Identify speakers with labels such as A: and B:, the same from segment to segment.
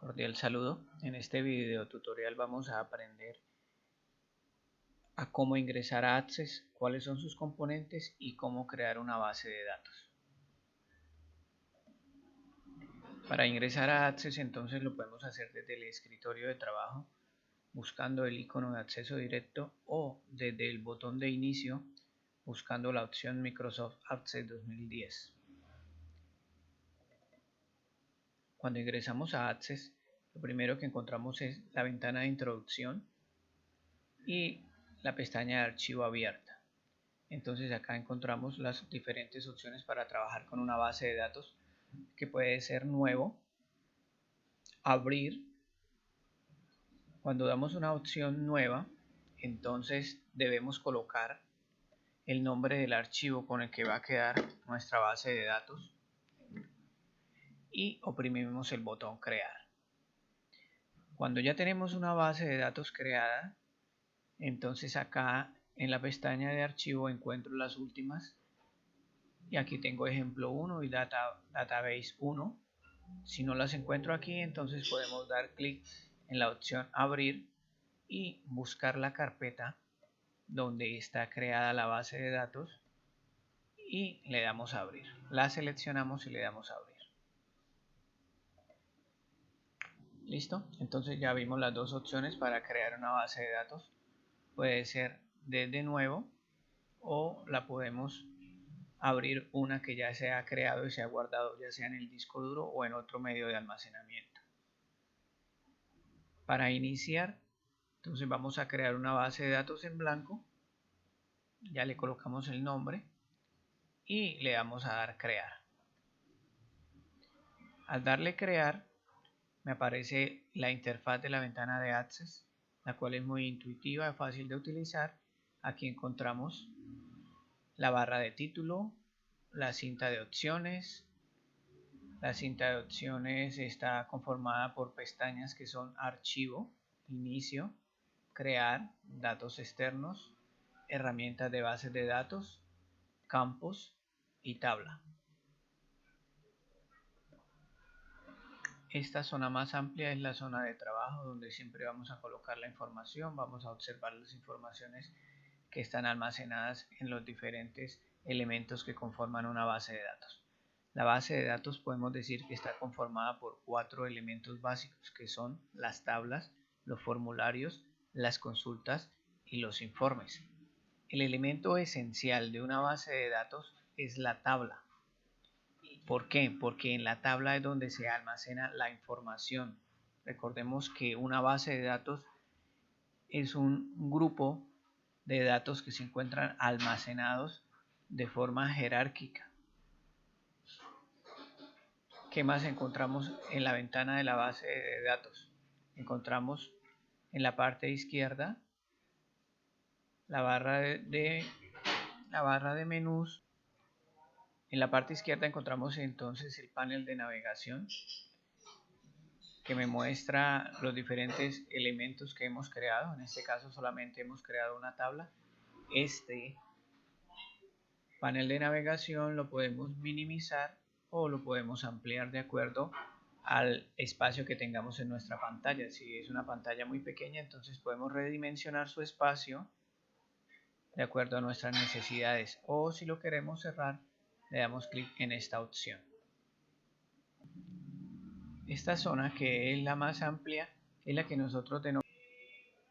A: Cordial saludo. En este video tutorial vamos a aprender a cómo ingresar a Access, cuáles son sus componentes y cómo crear una base de datos. Para ingresar a Access entonces lo podemos hacer desde el escritorio de trabajo buscando el icono de acceso directo o desde el botón de inicio buscando la opción Microsoft Access 2010. Cuando ingresamos a Access, lo primero que encontramos es la ventana de introducción y la pestaña de archivo abierta. Entonces acá encontramos las diferentes opciones para trabajar con una base de datos, que puede ser nuevo, abrir. Cuando damos una opción nueva, entonces debemos colocar el nombre del archivo con el que va a quedar nuestra base de datos y oprimimos el botón crear. Cuando ya tenemos una base de datos creada, entonces acá en la pestaña de archivo encuentro las últimas y aquí tengo ejemplo 1 y database 1. Si no las encuentro aquí, entonces podemos dar clic en la opción abrir y buscar la carpeta donde está creada la base de datos y le damos a abrir. La seleccionamos y le damos a abrir. Listo, entonces ya vimos las dos opciones para crear una base de datos. Puede ser desde nuevo o la podemos abrir una que ya se ha creado y se ha guardado ya sea en el disco duro o en otro medio de almacenamiento. Para iniciar, entonces vamos a crear una base de datos en blanco. Ya le colocamos el nombre y le damos a dar crear. Al darle crear, me aparece la interfaz de la ventana de Access, la cual es muy intuitiva y fácil de utilizar. Aquí encontramos la barra de título, la cinta de opciones. La cinta de opciones está conformada por pestañas que son archivo, inicio, crear, datos externos, herramientas de bases de datos, campos y tabla. Esta zona más amplia es la zona de trabajo, donde siempre vamos a colocar la información, vamos a observar las informaciones que están almacenadas en los diferentes elementos que conforman una base de datos. La base de datos podemos decir que está conformada por 4 elementos básicos, que son las tablas, los formularios, las consultas y los informes. El elemento esencial de una base de datos es la tabla. ¿Por qué? Porque en la tabla es donde se almacena la información. Recordemos que una base de datos es un grupo de datos que se encuentran almacenados de forma jerárquica. ¿Qué más encontramos en la ventana de la base de datos? Encontramos en la parte izquierda la barra de menús. En la parte izquierda encontramos entonces el panel de navegación, que me muestra los diferentes elementos que hemos creado. En este caso solamente hemos creado una tabla. Este panel de navegación lo podemos minimizar o lo podemos ampliar de acuerdo al espacio que tengamos en nuestra pantalla. Si es una pantalla muy pequeña, entonces podemos redimensionar su espacio de acuerdo a nuestras necesidades, o si lo queremos cerrar, le damos clic en esta opción. Esta zona, que es la más amplia, es la que nosotros denominamos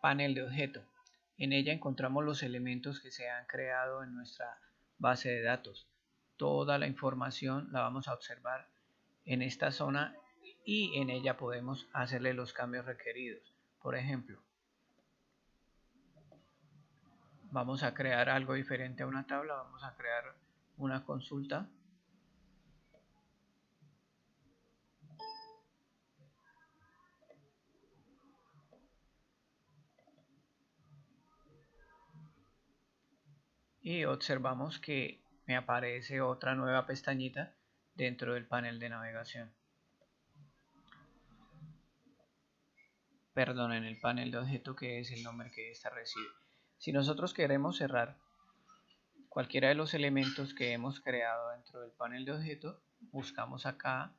A: panel de objeto. En ella encontramos los elementos que se han creado en nuestra base de datos. Toda la información la vamos a observar en esta zona y en ella podemos hacerle los cambios requeridos. Por ejemplo, vamos a crear algo diferente a una tabla, vamos a crear una consulta. Y observamos que me aparece otra nueva pestañita dentro del panel de navegación. Perdón, en el panel de objeto, que es el nombre que esta recibe. Si nosotros queremos cerrar cualquiera de los elementos que hemos creado dentro del panel de objeto, buscamos acá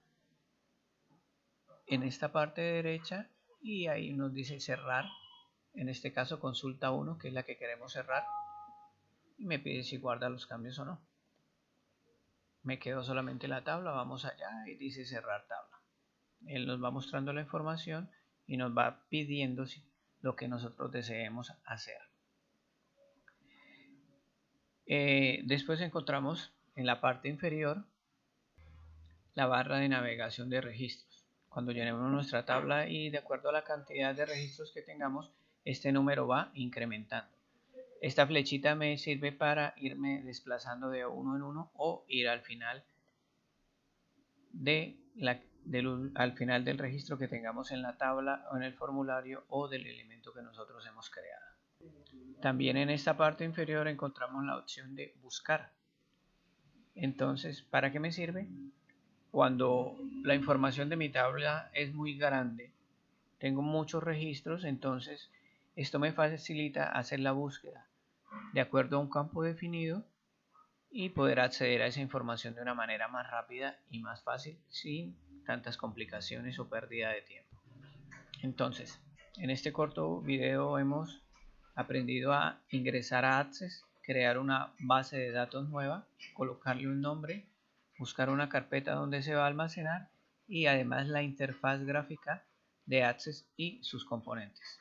A: en esta parte derecha y ahí nos dice cerrar. En este caso consulta 1, que es la que queremos cerrar, y me pide si guarda los cambios o no. Me quedo solamente la tabla, vamos allá y dice cerrar tabla. Él nos va mostrando la información y nos va pidiendo lo que nosotros deseemos hacer. Después encontramos en la parte inferior la barra de navegación de registros. Cuando llenemos nuestra tabla y de acuerdo a la cantidad de registros que tengamos, este número va incrementando. Esta flechita me sirve para irme desplazando de uno en uno o ir al final al final del registro que tengamos en la tabla o en el formulario o del elemento que nosotros hemos creado. También en esta parte inferior encontramos la opción de buscar. Entonces, ¿para qué me sirve? Cuando la información de mi tabla es muy grande, tengo muchos registros, entonces esto me facilita hacer la búsqueda de acuerdo a un campo definido y poder acceder a esa información de una manera más rápida y más fácil sin tantas complicaciones o pérdida de tiempo. Entonces, en este corto video hemos aprendido a ingresar a Access, crear una base de datos nueva, colocarle un nombre, buscar una carpeta donde se va a almacenar y además la interfaz gráfica de Access y sus componentes.